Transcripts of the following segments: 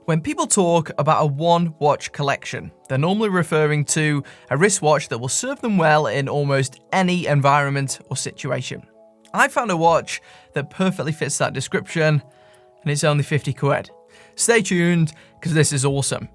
When people talk about a one-watch collection, they're normally referring to a wristwatch that will serve them well in almost any environment or situation. I found a watch that perfectly fits that description, and it's only 50 quid. Stay tuned, because this is awesome.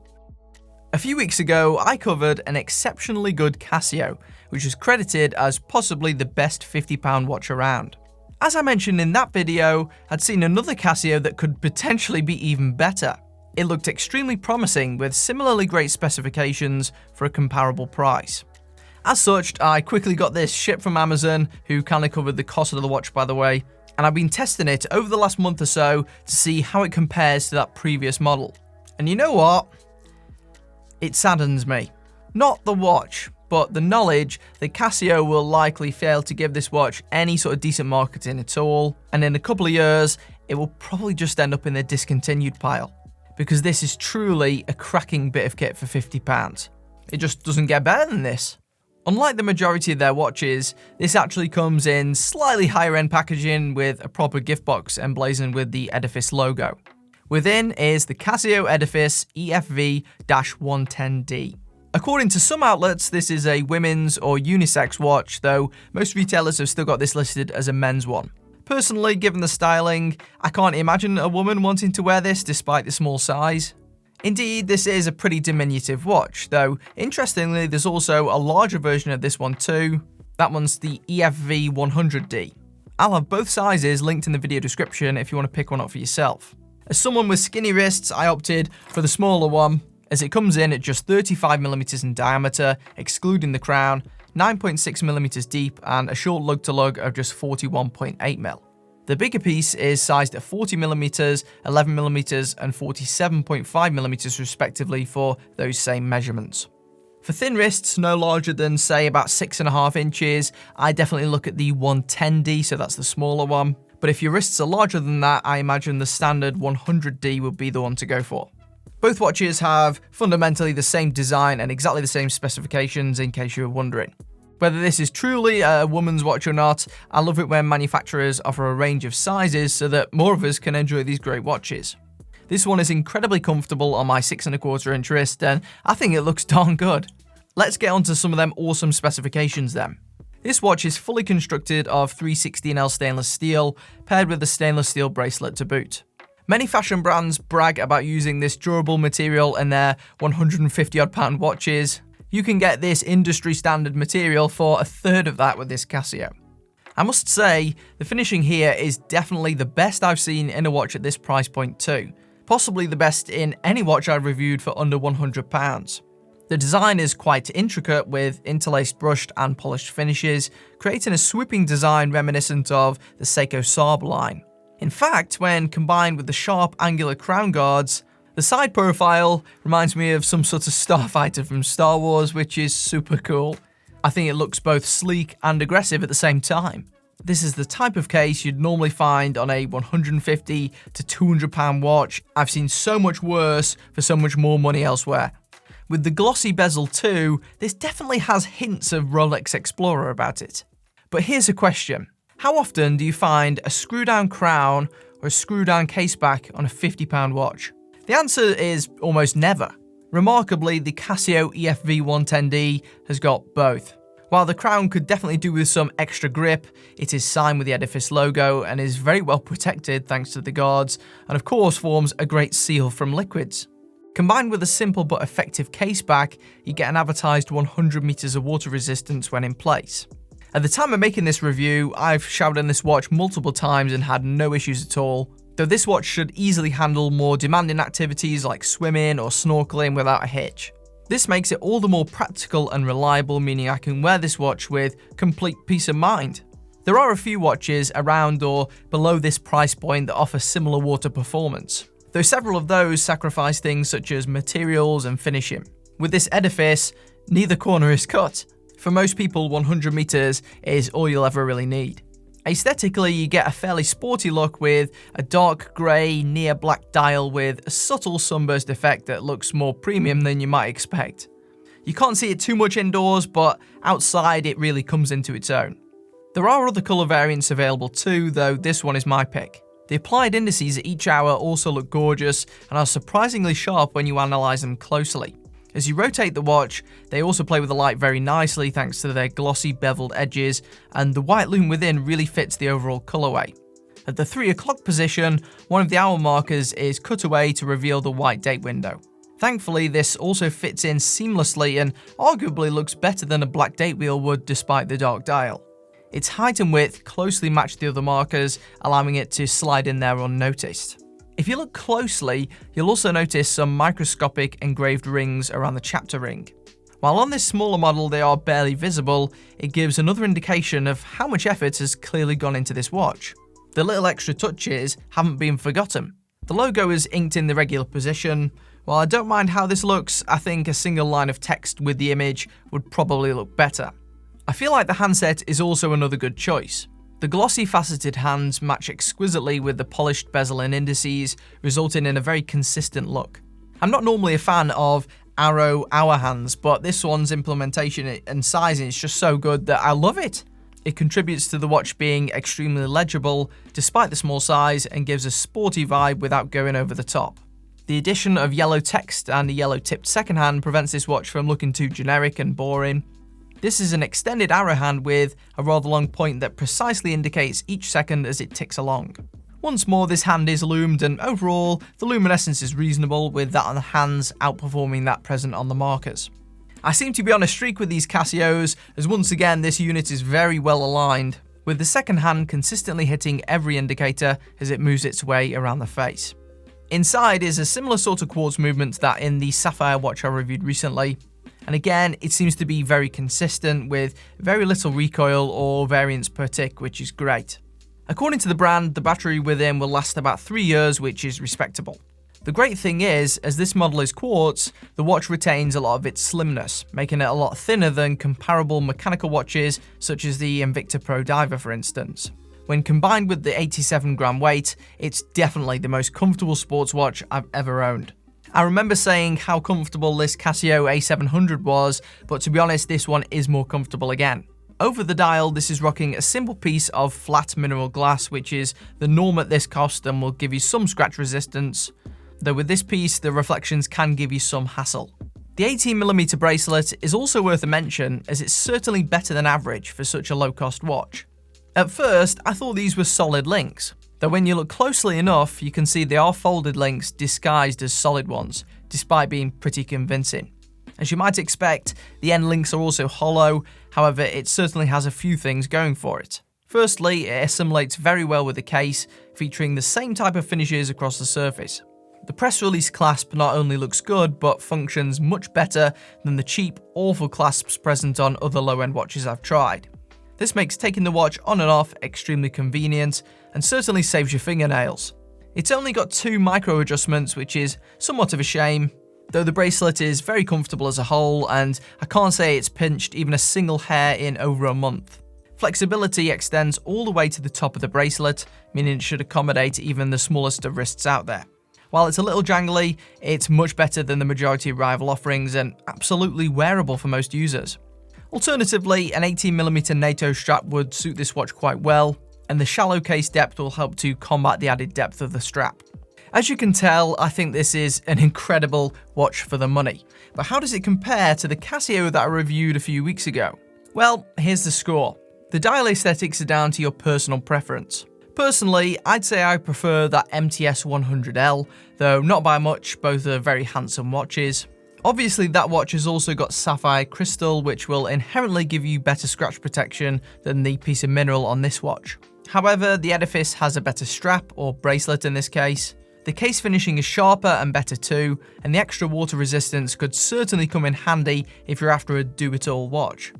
A few weeks ago, I covered an exceptionally good Casio, which was credited as possibly the best £50 watch around. As I mentioned in that video, I'd seen another Casio that could potentially be even better. It looked extremely promising with similarly great specifications for a comparable price. As such, I quickly got this shipped from Amazon, who kindly covered the cost of the watch by the way, and I've been testing it over the last month or so to see how it compares to that previous model. And you know what? It saddens me. Not the watch, but the knowledge that Casio will likely fail to give this watch any sort of decent marketing at all, and in a couple of years, it will probably just end up in the discontinued pile. Because this is truly a cracking bit of kit for £50. It just doesn't get better than this. Unlike the majority of their watches, this actually comes in slightly higher end packaging with a proper gift box emblazoned with the Edifice logo. Within is the Casio Edifice EFV-110D. According to some outlets, this is a women's or unisex watch, though most retailers have still got this listed as a men's one. Personally, given the styling, I can't imagine a woman wanting to wear this despite the small size. Indeed, this is a pretty diminutive watch, though interestingly there's also a larger version of this one too. That one's the EFV-110D. I'll have both sizes linked in the video description if you want to pick one up for yourself. As someone with skinny wrists, I opted for the smaller one, as it comes in at just 35mm in diameter, excluding the crown, 9.6mm deep, and a short lug-to-lug of just 41.8mm. The bigger piece is sized at 40mm, 11mm, and 47.5mm respectively for those same measurements. For thin wrists no larger than say about 6.5 inches, I definitely look at the 110D, so that's the smaller one. But if your wrists are larger than that, I imagine the standard 100D would be the one to go for. Both watches have fundamentally the same design and exactly the same specifications, in case you were wondering. Whether this is truly a woman's watch or not, I love it when manufacturers offer a range of sizes so that more of us can enjoy these great watches. This one is incredibly comfortable on my 6.25 inch wrist, and I think it looks darn good. Let's get onto some of them awesome specifications then. This watch is fully constructed of 316L stainless steel, paired with a stainless steel bracelet to boot. Many fashion brands brag about using this durable material in their 150 odd pound watches. You can get this industry standard material for a third of that with this Casio. I must say, the finishing here is definitely the best I've seen in a watch at this price point too. Possibly the best in any watch I've reviewed for under £100. The design is quite intricate with interlaced brushed and polished finishes, creating a sweeping design reminiscent of the Seiko Saab line. In fact, when combined with the sharp angular crown guards, the side profile reminds me of some sort of starfighter from Star Wars, which is super cool. I think it looks both sleek and aggressive at the same time. This is the type of case you'd normally find on a £150 to £200 watch. I've seen so much worse for so much more money elsewhere. With the glossy bezel too, this definitely has hints of Rolex Explorer about it. But here's a question. How often do you find a screw-down crown or a screw-down caseback on a £50 watch? The answer is almost never. Remarkably, the Casio EFV-110D has got both. While the crown could definitely do with some extra grip, it is signed with the Edifice logo and is very well protected thanks to the guards, and of course forms a great seal from liquids. Combined with a simple but effective caseback, you get an advertised 100 meters of water resistance when in place. At the time of making this review, I've showered in this watch multiple times and had no issues at all, though this watch should easily handle more demanding activities like swimming or snorkeling without a hitch. This makes it all the more practical and reliable, meaning I can wear this watch with complete peace of mind. There are a few watches around or below this price point that offer similar water performance, though several of those sacrifice things such as materials and finishing. With this Edifice, neither corner is cut. For most people, 100 meters is all you'll ever really need. Aesthetically, you get a fairly sporty look with a dark grey, near black dial with a subtle sunburst effect that looks more premium than you might expect. You can't see it too much indoors, but outside it really comes into its own. There are other colour variants available too, though this one is my pick. The applied indices at each hour also look gorgeous and are surprisingly sharp when you analyse them closely. As you rotate the watch, they also play with the light very nicely thanks to their glossy beveled edges, and the white lume within really fits the overall colourway. At the 3 o'clock position, one of the hour markers is cut away to reveal the white date window. Thankfully, this also fits in seamlessly and arguably looks better than a black date wheel would despite the dark dial. Its height and width closely match the other markers, allowing it to slide in there unnoticed. If you look closely, you'll also notice some microscopic engraved rings around the chapter ring. While on this smaller model they are barely visible, it gives another indication of how much effort has clearly gone into this watch. The little extra touches haven't been forgotten. The logo is inked in the regular position. While I don't mind how this looks, I think a single line of text with the image would probably look better. I feel like the handset is also another good choice. The glossy faceted hands match exquisitely with the polished bezel and indices, resulting in a very consistent look. I'm not normally a fan of arrow hour hands, but this one's implementation and sizing is just so good that I love it. It contributes to the watch being extremely legible despite the small size and gives a sporty vibe without going over the top. The addition of yellow text and a yellow tipped second hand prevents this watch from looking too generic and boring. This is an extended arrow hand with a rather long point that precisely indicates each second as it ticks along. Once more, this hand is lumed, and overall, the luminescence is reasonable, with that on the hands outperforming that present on the markers. I seem to be on a streak with these Casios, as once again this unit is very well aligned, with the second hand consistently hitting every indicator as it moves its way around the face. Inside is a similar sort of quartz movement to that in the Sapphire watch I reviewed recently, and again it seems to be very consistent with very little recoil or variance per tick, which is great. According to the brand, the battery within will last about 3 years, which is respectable. The great thing is, as this model is quartz, the watch retains a lot of its slimness, making it a lot thinner than comparable mechanical watches such as the Invicta Pro Diver for instance. When combined with the 87-gram weight, it's definitely the most comfortable sports watch I've ever owned. I remember saying how comfortable this Casio A700 was, but to be honest, this one is more comfortable again. Over the dial, this is rocking a simple piece of flat mineral glass, which is the norm at this cost and will give you some scratch resistance, though with this piece, the reflections can give you some hassle. The 18mm bracelet is also worth a mention, as it's certainly better than average for such a low-cost watch. At first, I thought these were solid links, though when you look closely enough, you can see they are folded links disguised as solid ones, despite being pretty convincing. As you might expect, the end links are also hollow, however it certainly has a few things going for it. Firstly, it assimilates very well with the case, featuring the same type of finishes across the surface. The press release clasp not only looks good, but functions much better than the cheap, awful clasps present on other low-end watches I've tried. This makes taking the watch on and off extremely convenient, and certainly saves your fingernails. It's only got 2 micro adjustments, which is somewhat of a shame, though the bracelet is very comfortable as a whole, and I can't say it's pinched even a single hair in over a month. Flexibility extends all the way to the top of the bracelet, meaning it should accommodate even the smallest of wrists out there. While it's a little jangly, it's much better than the majority of rival offerings and absolutely wearable for most users. Alternatively, an 18mm NATO strap would suit this watch quite well, and the shallow case depth will help to combat the added depth of the strap. As you can tell, I think this is an incredible watch for the money. But how does it compare to the Casio that I reviewed a few weeks ago? Well, here's the score. The dial aesthetics are down to your personal preference. Personally, I'd say I prefer that MTS 100L, though not by much, both are very handsome watches. Obviously, that watch has also got sapphire crystal, which will inherently give you better scratch protection than the piece of mineral on this watch. However, the Edifice has a better strap, or bracelet in this case. The case finishing is sharper and better too, and the extra water resistance could certainly come in handy if you're after a do-it-all watch.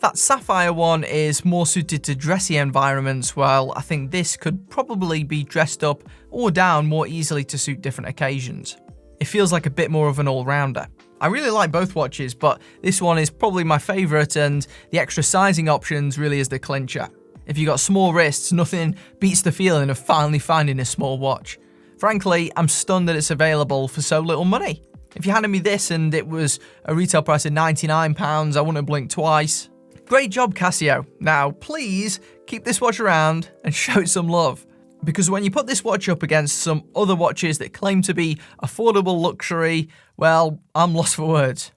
That sapphire one is more suited to dressy environments, while I think this could probably be dressed up or down more easily to suit different occasions. It feels like a bit more of an all-rounder. I really like both watches, but this one is probably my favourite, and the extra sizing options really is the clincher. If you got small wrists, nothing beats the feeling of finally finding a small watch. Frankly, I'm stunned that it's available for so little money. If you handed me this and it was a retail price of £99, I wouldn't have blinked twice. Great job, Casio. Now, please keep this watch around and show it some love. Because when you put this watch up against some other watches that claim to be affordable luxury, well, I'm lost for words.